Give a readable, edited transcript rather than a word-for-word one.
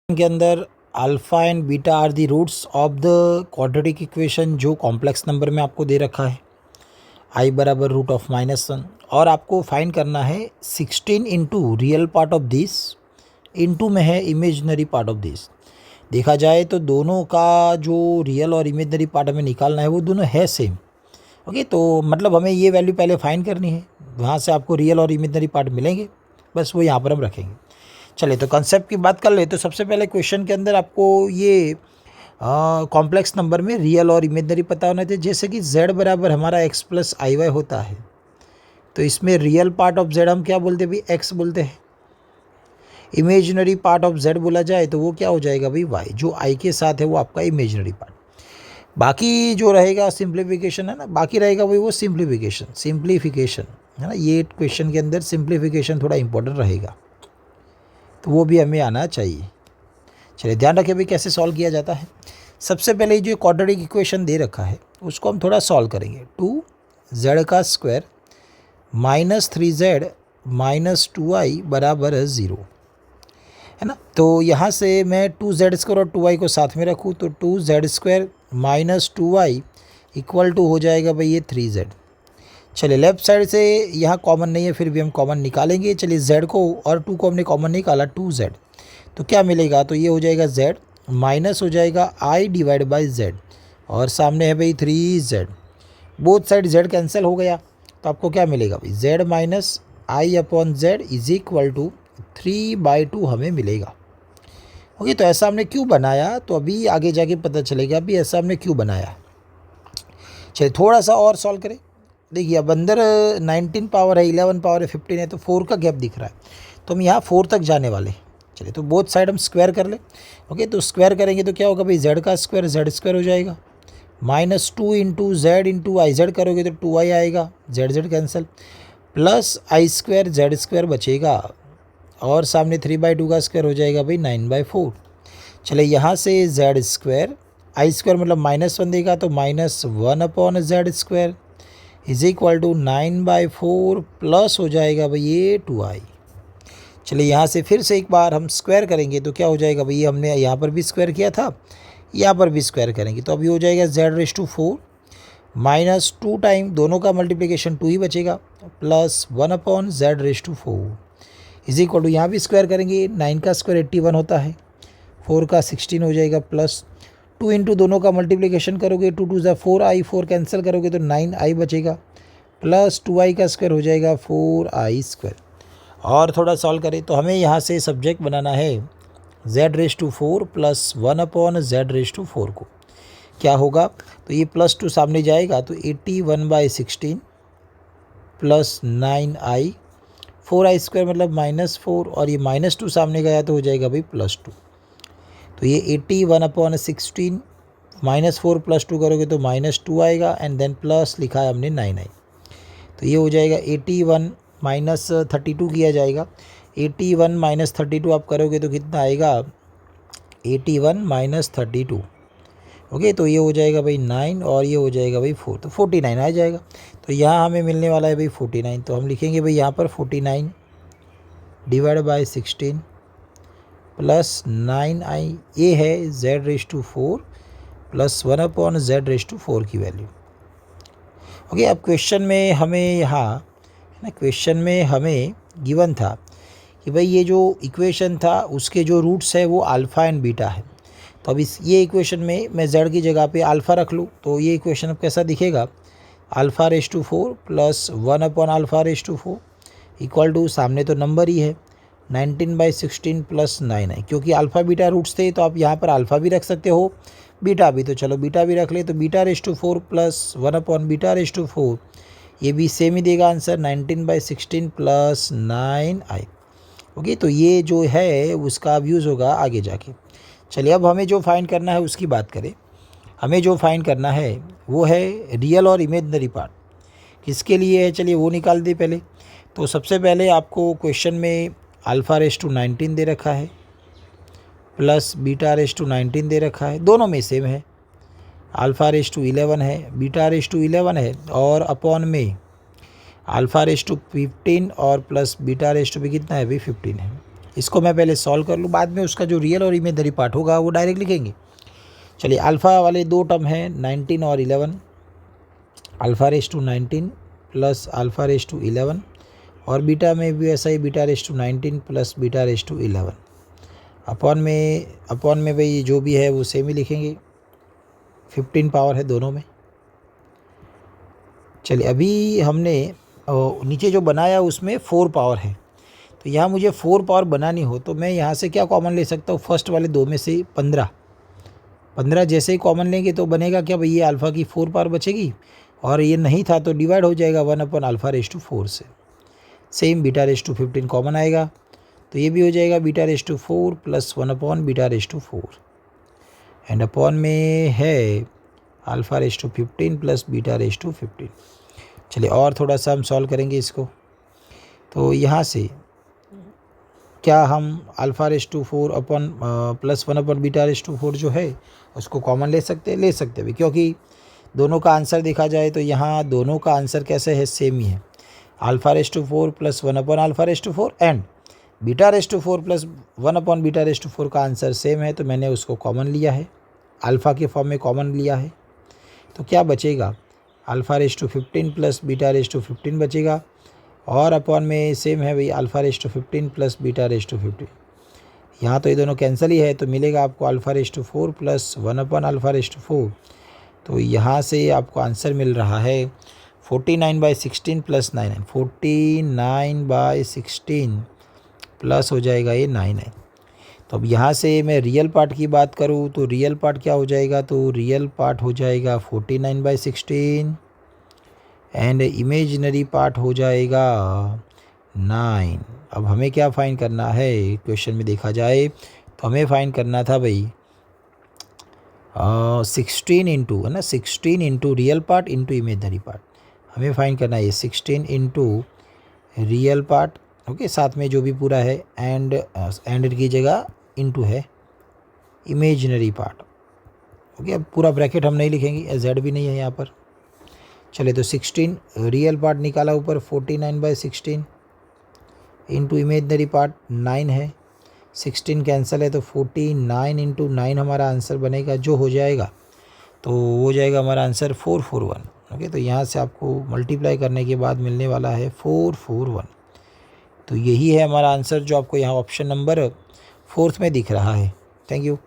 के अंदर alpha and beta are the roots of the quadratic equation जो complex number में आपको दे रखा है आई बराबर रूट ऑफ -1 और आपको फाइंड करना है 16 into real part of this into में है इमेजनरी पार्ट ऑफ दिस। देखा जाए तो दोनों का जो रियल और इमेजनरी पार्ट हमें निकालना है वो दोनों है सेम। ओके, तो मतलब हमें ये वैल्यू पहले फाइंड करनी है, वहाँ से आपको रियल और इमेजनरी पार्ट मिलेंगे, बस वो यहाँ पर हम रखेंगे। चलिए तो कंसेप्ट की बात कर ले तो सबसे पहले क्वेश्चन के अंदर आपको ये कॉम्प्लेक्स नंबर में रियल और इमेजनरी पता होना चाहिए। जैसे कि z बराबर हमारा x प्लस आई वाई होता है, तो इसमें रियल पार्ट ऑफ z हम क्या बोलते हैं भाई, x बोलते हैं। इमेजनरी पार्ट ऑफ z बोला जाए तो वो क्या हो जाएगा भाई, y। जो i के साथ है वो आपका इमेजनरी पार्ट। बाकी जो रहेगा सिंप्लीफिकेशन है ना, बाकी रहेगा वही वो सिंप्लीफिकेशन है ना। ये क्वेश्चन के अंदर सिंप्लीफिकेशन थोड़ा इंपॉर्टेंट रहेगा, तो वो भी हमें आना चाहिए। चलिए ध्यान रखें भाई कैसे सॉल्व किया जाता है। सबसे पहले जो क्वाड्रेटिक इक्वेशन दे रखा है उसको हम थोड़ा सॉल्व करेंगे। 2z का square minus 3z minus 2i बराबर 0 है ना। तो यहाँ से मैं 2z स्क्वायर और 2i को साथ में रखूँ तो 2z square minus 2i equal to हो जाएगा भाई ये 3z। चलिए लेफ्ट साइड से यहाँ कॉमन नहीं है, फिर भी हम कॉमन निकालेंगे। चलिए z को और 2 को हमने कॉमन निकाला 2z, तो क्या मिलेगा, तो ये हो जाएगा z माइनस हो जाएगा i डिवाइड बाई z और सामने है भाई 3z। Both side z cancel हो गया, तो आपको क्या मिलेगा भाई z minus i upon z is equal to 3/2 हमें मिलेगा। ओके, तो ऐसा हमने क्यों बनाया, तो अभी आगे जाके पता चलेगा अभी ऐसा हमने क्यों बनाया। चलिए थोड़ा सा और सॉल्व करें। देखिए अब अंदर 19 पावर है, 11 पावर है, 15 है, तो 4 का गैप दिख रहा है, तो हम यहाँ 4 तक जाने वाले। चलिए तो बोथ साइड हम स्क्वायर कर लें। ओके, तो स्क्वायर करेंगे तो क्या होगा भाई, z का स्क्वायर z स्क्वायर हो जाएगा minus 2 into Z into I Z करोगे तो 2i आएगा, z कैंसिल, प्लस आई स्क्वायर जेड स्क्वायर बचेगा और सामने 3/2 का स्क्वायर हो जाएगा भाई 9/4। चलिए यहाँ से z स्क्वायर आई स्क्वायर मतलब -1 देगा तो -1 upon z square is equal to 9/4 plus हो जाएगा भाई ये 2i। चलिए यहाँ से फिर से एक बार हम स्क्वायर करेंगे तो क्या हो जाएगा भाई, हमने यहाँ पर भी स्क्वायर किया था, यहाँ पर भी स्क्वायर करेंगे तो अभी हो जाएगा z⁴ माइनस 2 टाइम दोनों का मल्टीप्लिकेशन 2 ही बचेगा plus 1 upon z⁴ is equal to यहाँ भी स्क्वायर करेंगे, 9 का स्क्वायर 81 होता है, 4 का 16 हो जाएगा प्लस 2 इंटू दोनों का मल्टीप्लिकेशन करोगे 2 2 4i, 4 कैंसिल करोगे तो 9i बचेगा प्लस 2i का स्क्वायर हो जाएगा 4i स्क्वायर। और थोड़ा सॉल्व करें तो हमें यहाँ से सब्जेक्ट बनाना है z⁴ प्लस 1 अपॉन z⁴ को। क्या होगा, तो ये प्लस 2 सामने जाएगा तो 81/16 प्लस 9i, 4i स्क्वायर मतलब -4 और ये -2 सामने गया तो हो जाएगा भाई +2। तो ये 81/16 -4 प्लस 2 करोगे तो -2 आएगा एंड देन प्लस लिखा है हमने 9i, तो ये हो जाएगा 81 माइनस 32 किया जाएगा, 81 माइनस 32 आप करोगे तो कितना आएगा 81 माइनस 32। ओके, तो ये हो जाएगा भाई 9 और ये हो जाएगा भाई 4, तो 49 आ जाएगा। तो यहाँ हमें मिलने वाला है भाई 49, तो हम लिखेंगे भाई यहाँ पर 49 डिवाइड बाई 16 प्लस 9i, ये है z⁴ प्लस 1 अपॉन z⁴ की वैल्यू। ओके, अब क्वेश्चन में हमें यहाँ ना, क्वेश्चन में हमें गिवन था कि भाई ये जो इक्वेशन था उसके जो रूट्स है वो अल्फ़ा एंड बीटा है। तो अब इस ये इक्वेशन में मैं z की जगह पे अल्फ़ा रख लूँ तो ये इक्वेशन अब कैसा दिखेगा, α⁴ प्लस 1 अपॉन α⁴ इक्वल टू सामने तो नंबर ही है 19/16 प्लस 9i, क्योंकि अल्फ़ा बीटा रूट्स थे तो आप यहाँ पर अल्फ़ा भी रख सकते हो, बीटा भी, तो चलो बीटा भी रख ले, तो β⁴ प्लस 1 अपॉन β⁴ ये भी सेम ही देगा आंसर 19/16 प्लस 9i। ओके, तो ये जो है उसका अब यूज़ होगा आगे जाके। चलिए अब हमें जो फाइंड करना है उसकी बात करें। हमें जो फाइंड करना है वो है रियल और इमेजनरी पार्ट। किसके लिए है, चलिए वो निकाल दे पहले। तो सबसे पहले आपको क्वेश्चन में α⁴ दे रखा है प्लस β⁴ दे रखा है, दोनों में सेम है, α⁴11 है, β⁴11 है और अपॉन में α⁴15 और प्लस β⁴ भी कितना है भी 15 है। इसको मैं पहले सॉल्व कर लूँ, बाद में उसका जो रियल और इमेजिनरी पार्ट होगा वो डायरेक्ट लिखेंगे। चलिए अल्फ़ा वाले दो टर्म हैं 19 और 11, alpha raise to 19 plus alpha raise to 11, और बीटा में भी ऐसा ही beta raise to 19 plus beta raise to 11। Upon में भाई जो भी है वो सेम ही लिखेंगे, 15 पावर है दोनों में। चलिए अभी हमने नीचे जो बनाया उसमें 4 पावर है, तो यहाँ मुझे 4 पावर बनानी हो तो मैं यहाँ से क्या कॉमन ले सकता हूँ, फर्स्ट वाले दो में से 15 जैसे ही कॉमन लेंगे तो बनेगा क्या भाई, ये अल्फ़ा की 4 पावर बचेगी, और ये नहीं था तो डिवाइड हो जाएगा 1/α⁴ से। Same beta raise to 15 common आएगा तो ये भी हो जाएगा beta raise to 4 plus 1/β⁴, and upon में है alpha raise to 15 plus beta raise to 15। चलिए और थोड़ा सा हम सॉल्व करेंगे इसको, तो यहाँ से क्या हम alpha raise to 4 upon plus 1/β⁴ जो है उसको कॉमन ले सकते हैं क्योंकि दोनों का आंसर देखा जाए तो यहाँ दोनों का आंसर कैसे है, सेम ही है, alpha raise to 4 plus 1/α⁴ and beta raise to 4 plus 1/β⁴ का आंसर सेम है, तो मैंने उसको कॉमन लिया है, अल्फ़ा के फॉर्म में कॉमन लिया है। तो क्या बचेगा, alpha raise to 15 plus beta raise to 15 बचेगा, और अपॉन में सेम है भाई alpha raise to 15 plus beta raise to 15। यहाँ तो ये दोनों कैंसिल ही है, तो मिलेगा आपको अल्फ़ा रेस टू 4 प्लस 1/α⁴। तो यहाँ से आपको आंसर मिल रहा है 49/16 प्लस 9, 49/16 प्लस हो जाएगा ये 9। तो अब यहाँ से मैं रियल पार्ट की बात करूँ तो रियल पार्ट क्या हो जाएगा, तो रियल पार्ट हो जाएगा 49/16 एंड इमेजिनरी पार्ट हो जाएगा 9। अब हमें क्या फाइंड करना है, क्वेश्चन में देखा जाए तो हमें फाइंड करना था भाई 16 इंटू है ना, 16 into real part into imaginary part, हमें फाइंड करना है 16 इंटू रियल पार्ट, ओके, साथ में जो भी पूरा है एंड की जगह इंटू है इमेजिनरी पार्ट, ओके। अब पूरा ब्रैकेट हम नहीं लिखेंगे, जेड भी नहीं है यहाँ पर। चले तो 16 रियल पार्ट निकाला ऊपर 49/16 इंटू इमेजिनरी पार्ट 9 है, 16 कैंसिल है तो 49 इंटू 9 हमारा आंसर बनेगा, जो हो जाएगा तो हो जाएगा हमारा आंसर 441, ओके। तो यहाँ से आपको मल्टीप्लाई करने के बाद मिलने वाला है 441। तो यही है हमारा आंसर जो आपको यहाँ ऑप्शन नंबर 4 में दिख रहा है। Thank you.